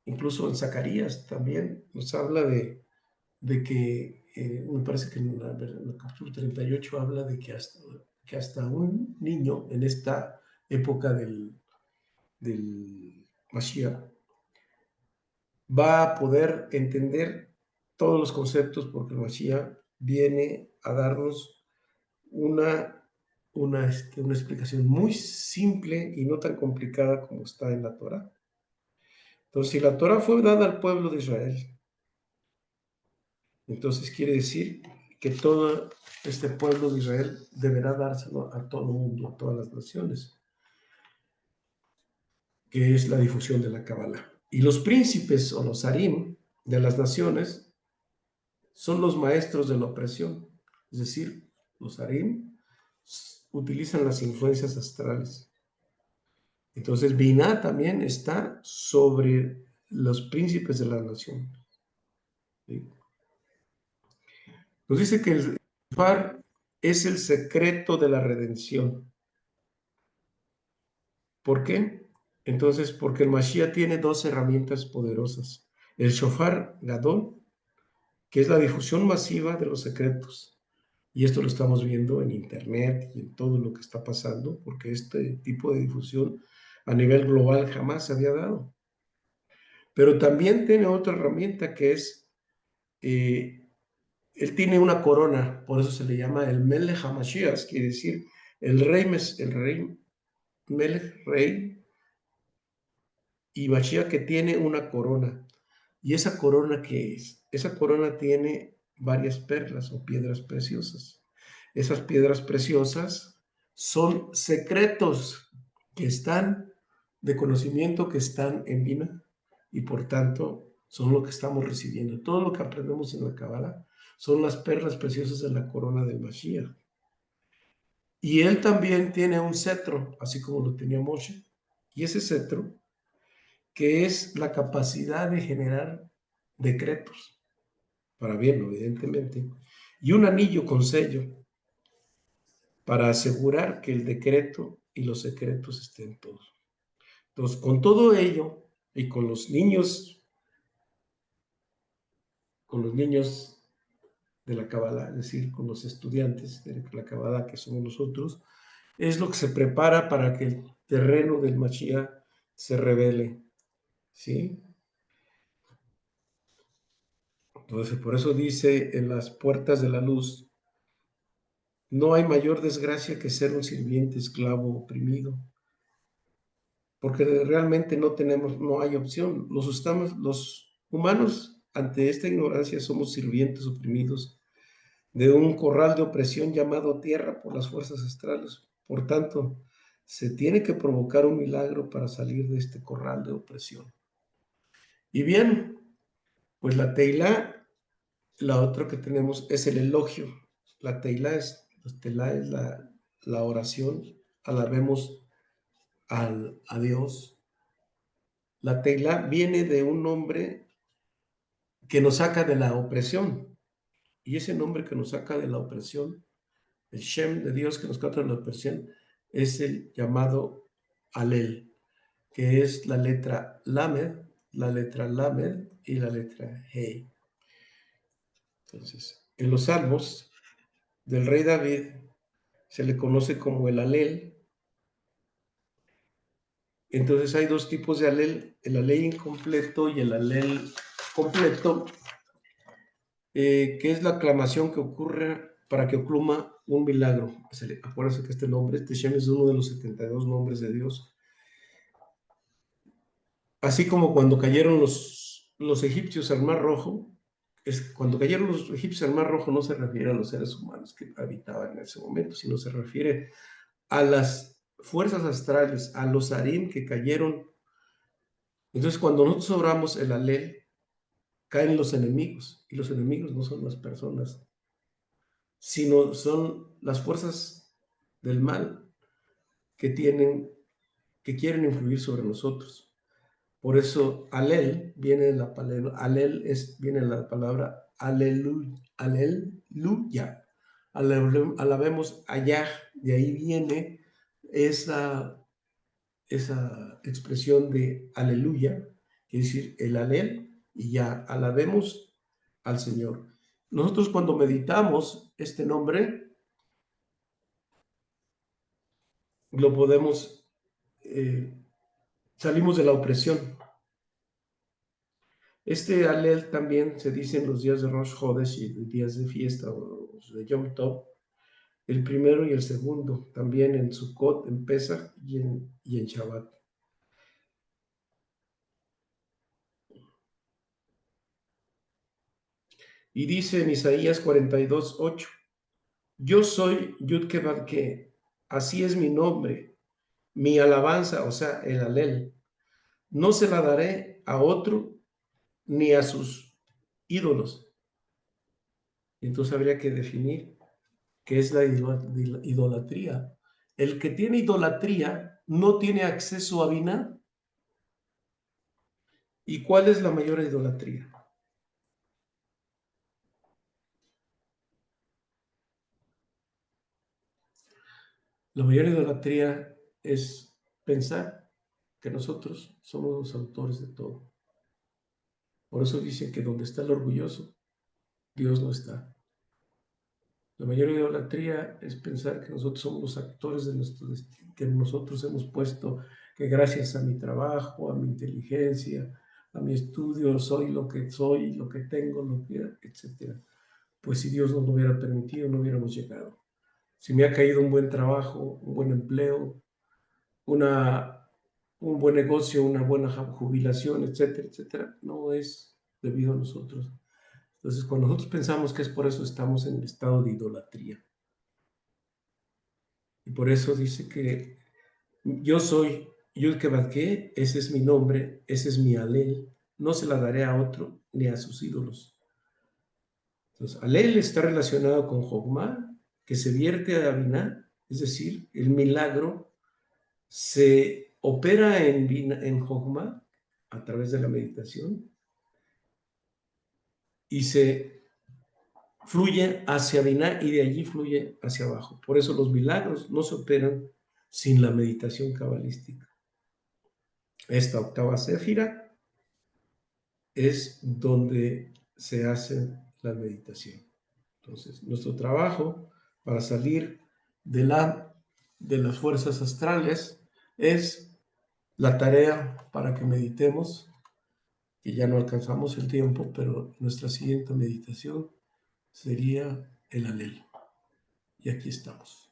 Incluso en Zacarías también nos habla de que, me parece que en el capítulo 38 habla de que hasta un niño en esta época del Mashiach va a poder entender todos los conceptos porque el Mashiach viene a darnos una explicación muy simple y no tan complicada como está en la Torah. Entonces, si la Torah fue dada al pueblo de Israel, entonces quiere decir que todo este pueblo de Israel deberá dárselo a todo el mundo, a todas las naciones, que es la difusión de la Kabbalah. Y los príncipes o los harim de las naciones son los maestros de la opresión, es decir, los harim utilizan las influencias astrales. Entonces, Binah también está sobre los príncipes de la nación. ¿Sí? Nos dice que el shofar es el secreto de la redención. ¿Por qué? Entonces, porque el Mashiach tiene dos herramientas poderosas. El shofar Gadol, que es la difusión masiva de los secretos. Y esto lo estamos viendo en Internet y en todo lo que está pasando, porque este tipo de difusión a nivel global jamás se había dado. Pero también tiene otra herramienta que es, él tiene una corona, por eso se le llama el Melech HaMashiach, quiere decir el rey Melech, rey, y Mashiach que tiene una corona. ¿Y esa corona qué es? Esa corona tiene varias perlas o piedras preciosas. Esas piedras preciosas son secretos que están de conocimiento, que están en Bina, y por tanto son lo que estamos recibiendo. Todo lo que aprendemos en la Kabbalah son las perlas preciosas de la corona del Mashiach. Y él también tiene un cetro, así como lo tenía Moshe. Y ese cetro, que es la capacidad de generar decretos, para bien, evidentemente, y un anillo con sello, para asegurar que el decreto y los secretos estén todos. Entonces, con todo ello y con los niños de la Kabbalah, es decir, con los estudiantes de la Kabbalah que somos nosotros, es lo que se prepara para que el terreno del Mashiach se revele, ¿sí? Entonces, por eso dice en las puertas de la luz, no hay mayor desgracia que ser un sirviente esclavo oprimido, porque realmente no hay opción. Los humanos, ante esta ignorancia, somos sirvientes oprimidos de un corral de opresión llamado tierra por las fuerzas astrales. Por tanto, se tiene que provocar un milagro para salir de este corral de opresión. Y bien, pues la Teilá, la otra que tenemos es el elogio. La Teilá es la oración, alabemos a Dios. La Teilá viene de un nombre que nos saca de la opresión. Y ese nombre que nos saca de la opresión, el Shem de Dios que nos saca de la opresión, es el llamado Alel, que es la letra Lamed y la letra He. Entonces, en los salmos del rey David se le conoce como el Alel. Entonces hay dos tipos de Alel, el Alel incompleto y el Alel completo, que es la aclamación que ocurre para que ocluma un milagro. Acuérdense que este Shem es uno de los 72 nombres de Dios. Así como cuando cayeron los egipcios al Mar Rojo, cuando cayeron los egipcios al Mar Rojo no se refiere a los seres humanos que habitaban en ese momento, sino se refiere a las fuerzas astrales, a los harim que cayeron. Entonces, cuando nosotros oramos el Alel, caen los enemigos, y los enemigos no son las personas, sino son las fuerzas del mal que quieren influir sobre nosotros. Por eso Alel viene de la palabra, viene de la palabra aleluya. Alabemos a Yah, de ahí viene esa expresión de aleluya, que es decir, el alel y ya, alabemos al Señor. Nosotros cuando meditamos este nombre, lo podemos, salimos de la opresión. Este alel también se dice en los días de Rosh Hodesh y los días de fiesta o de Yom Tov, el primero y el segundo, también en Sukkot, en Pesach y en Shabbat. Y dice en Isaías 42:8, yo soy Yud-Ke-Vad-Ke, así es mi nombre, mi alabanza, o sea, el alel. No se la daré a otro ni a sus ídolos. Entonces habría que definir qué es la idolatría. El que tiene idolatría no tiene acceso a Biná. ¿Y cuál es la mayor idolatría? La mayor idolatría es pensar que nosotros somos los autores de todo. Por eso dicen que donde está el orgulloso, Dios no está. La mayor idolatría es pensar que nosotros somos los actores de nuestro destino, que nosotros hemos puesto, que gracias a mi trabajo, a mi inteligencia, a mi estudio, soy, lo que tengo, etc. Pues si Dios nos lo hubiera permitido, no hubiéramos llegado. Si me ha caído un buen trabajo, un buen empleo, un buen negocio, una buena jubilación, etcétera, etcétera, no es debido a nosotros. Entonces, cuando nosotros pensamos que es por eso, estamos en el estado de idolatría. Y por eso dice que yo soy Yud-Ke-Vad-Ke, ese es mi nombre, ese es mi alel, no se la daré a otro ni a sus ídolos. Entonces, alel está relacionado con Jogma, que se vierte a Binah, es decir, el milagro se opera en Jogma a través de la meditación y se fluye hacia Binah y de allí fluye hacia abajo. Por eso los milagros no se operan sin la meditación cabalística. Esta octava séfira es donde se hace la meditación. Entonces, nuestro trabajo para salir de las fuerzas astrales es la tarea para que meditemos, que ya no alcanzamos el tiempo, pero nuestra siguiente meditación sería el alel. Y aquí estamos.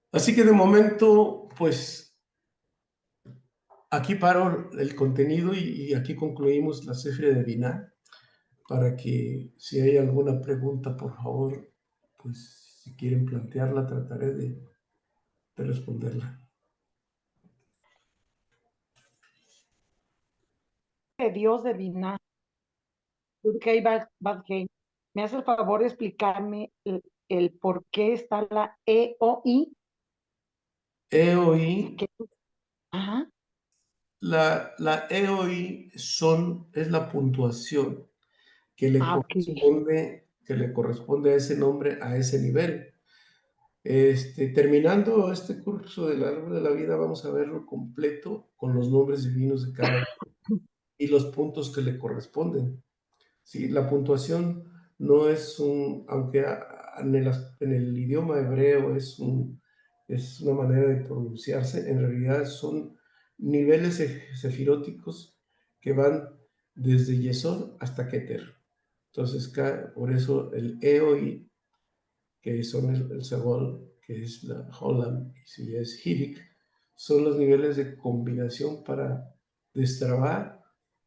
Así que de momento, pues aquí paro el contenido y aquí concluimos la séfira de Binah, para que si hay alguna pregunta, por favor, pues si quieren plantearla, trataré de responderla. De Dios de Binah, Durkheim Badheim, ¿me hace el favor de explicarme el por qué está la E o I? EOI, ¿Qué? Ajá. la EOI es la puntuación que le Ah, ok. corresponde a ese nombre, a ese nivel. Terminando este curso del árbol de la vida, vamos a verlo completo con los nombres divinos de cada uno y los puntos que le corresponden. Sí, la puntuación no es aunque en el idioma hebreo es una manera de pronunciarse, en realidad son niveles sefiróticos que van desde Yesod hasta Keter. Entonces, por eso el EOI, que son el Segol, que es la Holland, y si es Hidik, son los niveles de combinación para destrabar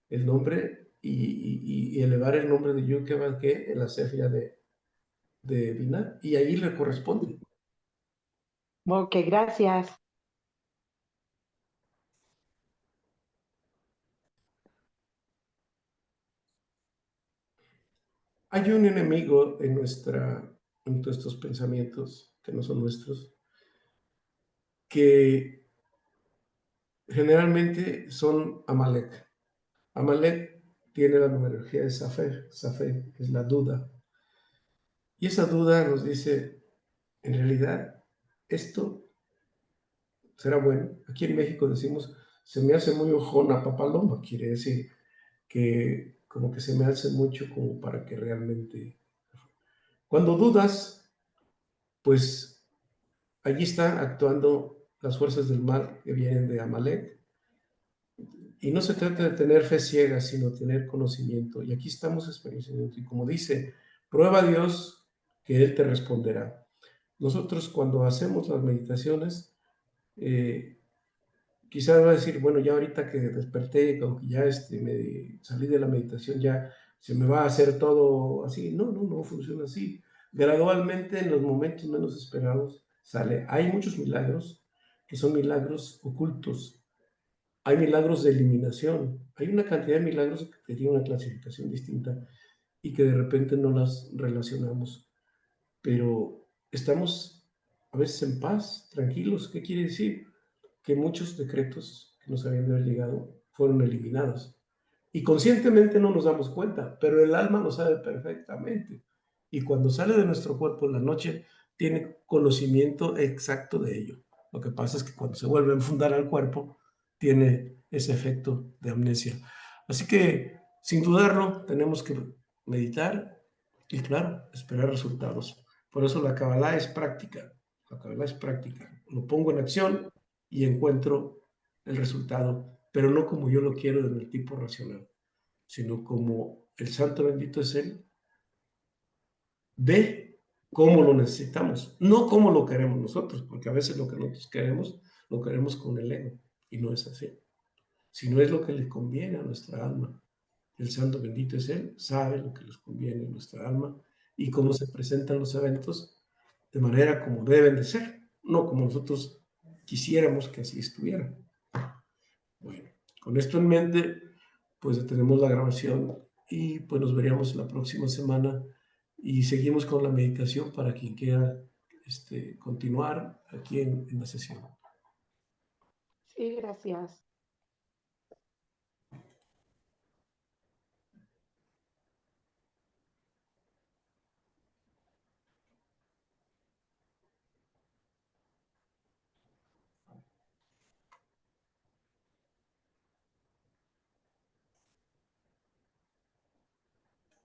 el nombre y elevar el nombre de Yud-Keh en la cefia de Binah, y ahí le corresponde. Ok, gracias. Hay un enemigo en nuestros pensamientos, que no son nuestros, que generalmente son Amalek. Amalek tiene la numerología de Safé, que es la duda. Y esa duda nos dice, en realidad, esto será bueno. Aquí en México decimos, se me hace muy ojona papaloma, quiere decir que como que se me hace mucho como para que realmente... Cuando dudas, pues allí están actuando las fuerzas del mal que vienen de Amalek. Y no se trata de tener fe ciega, sino tener conocimiento. Y aquí estamos experimentando. Y como dice, prueba a Dios que Él te responderá. Nosotros cuando hacemos las meditaciones, quizás va a decir, bueno, ya ahorita que desperté, o que ya me salí de la meditación, ya se me va a hacer todo así. No, no, no funciona así. Gradualmente, en los momentos menos esperados, sale. Hay muchos milagros que son milagros ocultos. Hay milagros de eliminación. Hay una cantidad de milagros que tienen una clasificación distinta y que de repente no las relacionamos. Pero estamos a veces en paz, tranquilos. ¿Qué quiere decir? Que muchos decretos que nos habían de haber llegado fueron eliminados. Y conscientemente no nos damos cuenta, pero el alma lo sabe perfectamente. Y cuando sale de nuestro cuerpo en la noche, tiene conocimiento exacto de ello. Lo que pasa es que cuando se vuelve a enfundar al cuerpo, tiene ese efecto de amnesia. Así que, sin dudarlo, tenemos que meditar y, claro, esperar resultados. Por eso la Kabbalah es práctica. La Kabbalah es práctica. Lo pongo en acción y encuentro el resultado, pero no como yo lo quiero en el tipo racional, sino como el santo bendito es Él, ve cómo lo necesitamos, no cómo lo queremos nosotros, porque a veces lo que nosotros queremos, lo queremos con el ego, y no es así, sino es lo que le conviene a nuestra alma. El santo bendito es Él, sabe lo que les conviene a nuestra alma y cómo se presentan los eventos de manera como deben de ser, no como nosotros quisiéramos que así estuviera. Bueno, con esto en mente, pues detenemos la grabación y pues nos veríamos la próxima semana y seguimos con la meditación para quien quiera continuar aquí en la sesión. Sí, gracias.